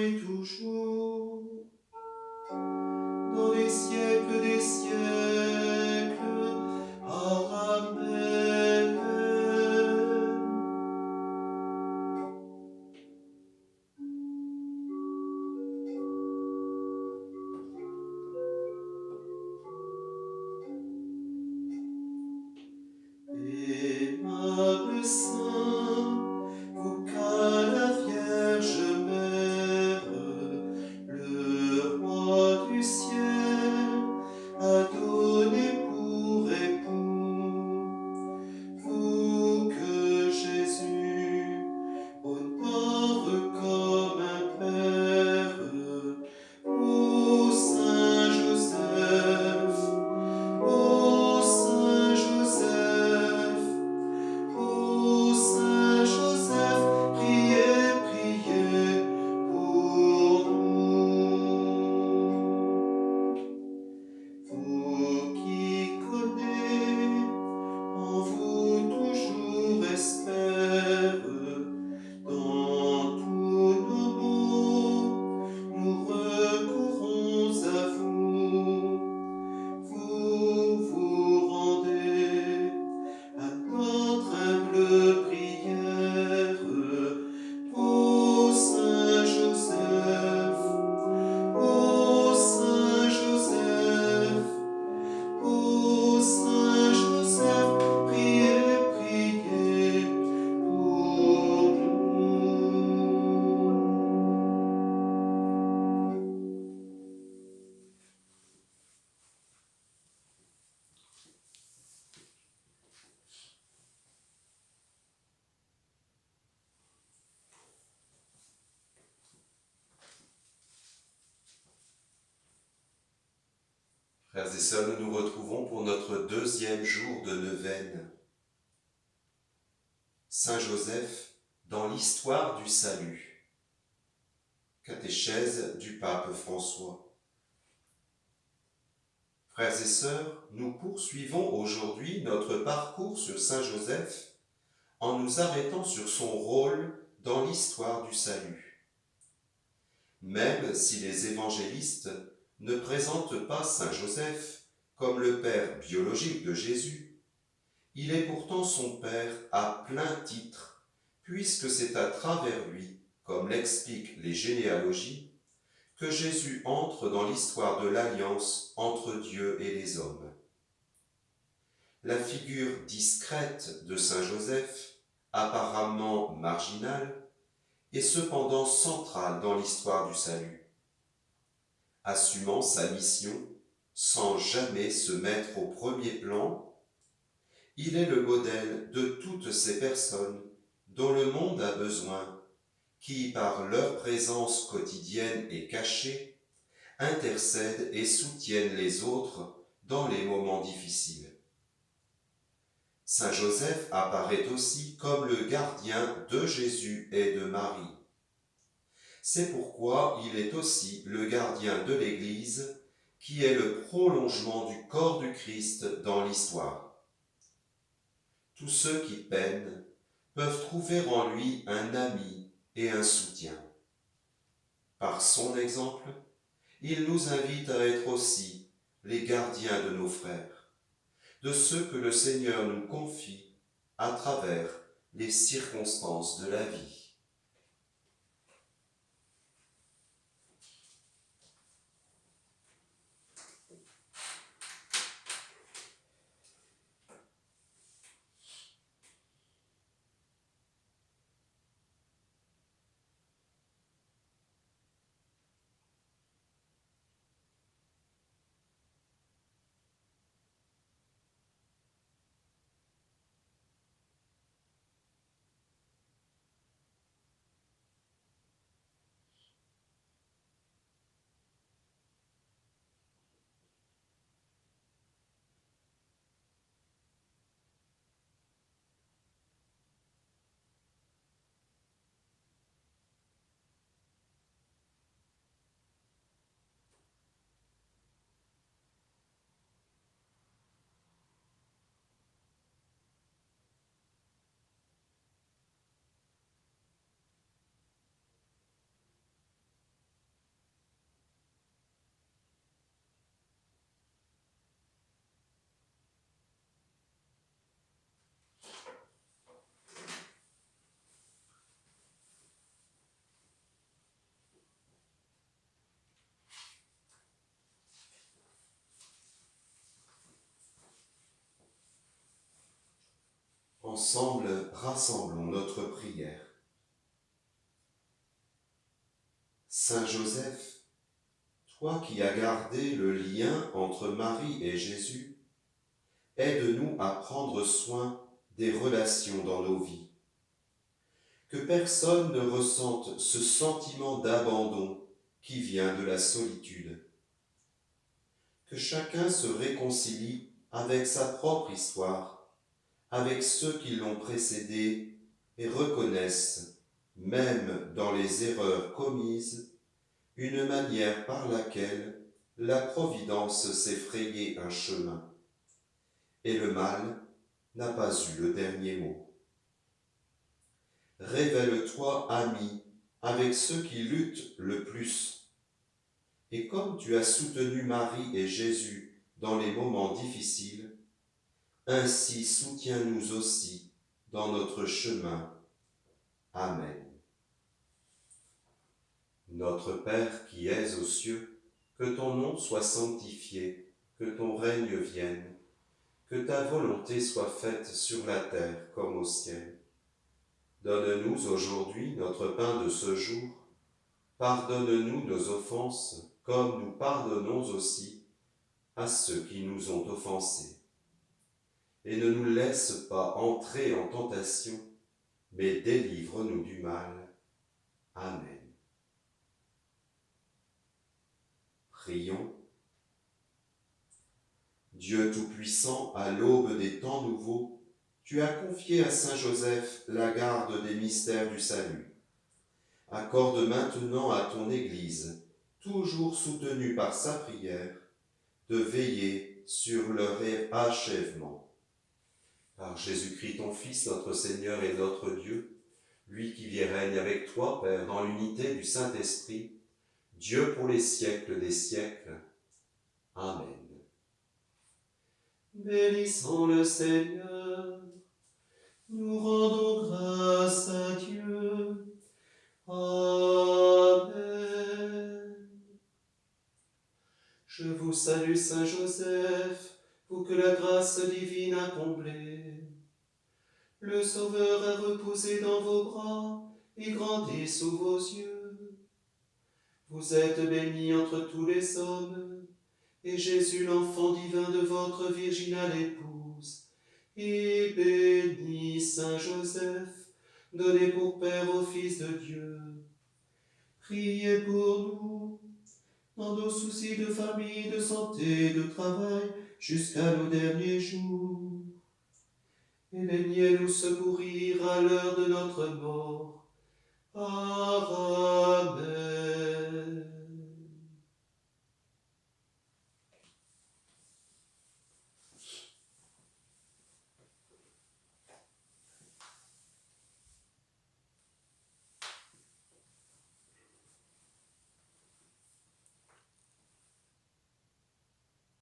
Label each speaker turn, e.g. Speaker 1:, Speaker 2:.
Speaker 1: et toujours, dans les siècles des siècles. Amen. Aimable Saint, vous qu'à la Vierge Mère, le Roi du ciel a donné pour époux, vous que Jésus honore comme un Père, ô Saint Joseph, ô Saint Joseph. Ô Saint Joseph, priez, priez pour nous. Vous qui connaissez, en vous toujours espère, dans tous nos maux, nous recourons à vous. Vous vous rendez à notre humble prière, ô Saint Joseph, ô Saint Joseph, ô Saint Joseph, priez, priez pour nous. Frères et sœurs, nous nous retrouvons pour notre deuxième jour de neuvaine. Saint Joseph dans l'histoire du salut. Catéchèse du pape François. Frères et sœurs, nous poursuivons aujourd'hui notre parcours sur Saint Joseph en nous arrêtant sur son rôle dans l'histoire du salut. Même si les évangélistes ne présentent pas Saint Joseph comme le père biologique de Jésus, il est pourtant son père à plein titre, puisque c'est à travers lui, comme l'expliquent les généalogies, que Jésus entre dans l'histoire de l'alliance entre Dieu et les hommes. La figure discrète de Saint Joseph, apparemment marginale, est cependant centrale dans l'histoire du salut. Assumant sa mission sans jamais se mettre au premier plan, il est le modèle de toutes ces personnes dont le monde a besoin, qui, par leur présence quotidienne et cachée, intercèdent et soutiennent les autres dans les moments difficiles. Saint Joseph apparaît aussi comme le gardien de Jésus et de Marie. C'est pourquoi il est aussi le gardien de l'Église, qui est le prolongement du corps du Christ dans l'histoire. Tous ceux qui peinent peuvent trouver en lui un ami et un soutien. Par son exemple, il nous invite à être aussi les gardiens de nos frères, de ceux que le Seigneur nous confie à travers les circonstances de la vie. Ensemble, rassemblons notre prière. Saint Joseph, toi qui as gardé le lien entre Marie et Jésus, aide-nous à prendre soin des relations dans nos vies. Que personne ne ressente ce sentiment d'abandon qui vient de la solitude. Que chacun se réconcilie avec sa propre histoire, avec ceux qui l'ont précédé et reconnaissent, même dans les erreurs commises, une manière par laquelle la Providence s'est frayé un chemin. Et le mal n'a pas eu le dernier mot. Révèle-toi, ami, avec ceux qui luttent le plus. Et comme tu as soutenu Marie et Jésus dans les moments difficiles, ainsi soutiens-nous aussi dans notre chemin. Amen. Notre Père qui es aux cieux, que ton nom soit sanctifié, que ton règne vienne, que ta volonté soit faite sur la terre comme au ciel. Donne-nous aujourd'hui notre pain de ce jour. Pardonne-nous nos offenses, comme nous pardonnons aussi à ceux qui nous ont offensés. Et ne nous laisse pas entrer en tentation, mais délivre-nous du mal. Amen. Prions. Dieu Tout-Puissant, à l'aube des temps nouveaux, tu as confié à Saint Joseph la garde des mystères du salut. Accorde maintenant à ton Église, toujours soutenue par sa prière, de veiller sur leur achèvement. Par Jésus-Christ, ton Fils, notre Seigneur et notre Dieu, lui qui vit et règne avec toi, Père, dans l'unité du Saint-Esprit, Dieu pour les siècles des siècles. Amen. Bénissons le Seigneur, nous rendons grâce à Dieu. Amen. Je vous salue, Saint Joseph, vous que la grâce divine a comblé. Le Sauveur a reposé dans vos bras et grandi sous vos yeux. Vous êtes bénie entre tous les hommes, et Jésus, l'enfant divin de votre virginale épouse, est béni. Saint Joseph, donné pour Père au Fils de Dieu. Priez pour nous, dans nos soucis de famille, de santé, de travail, jusqu'à nos derniers jours. Et daignez-nous secourir à l'heure de notre mort. Amen.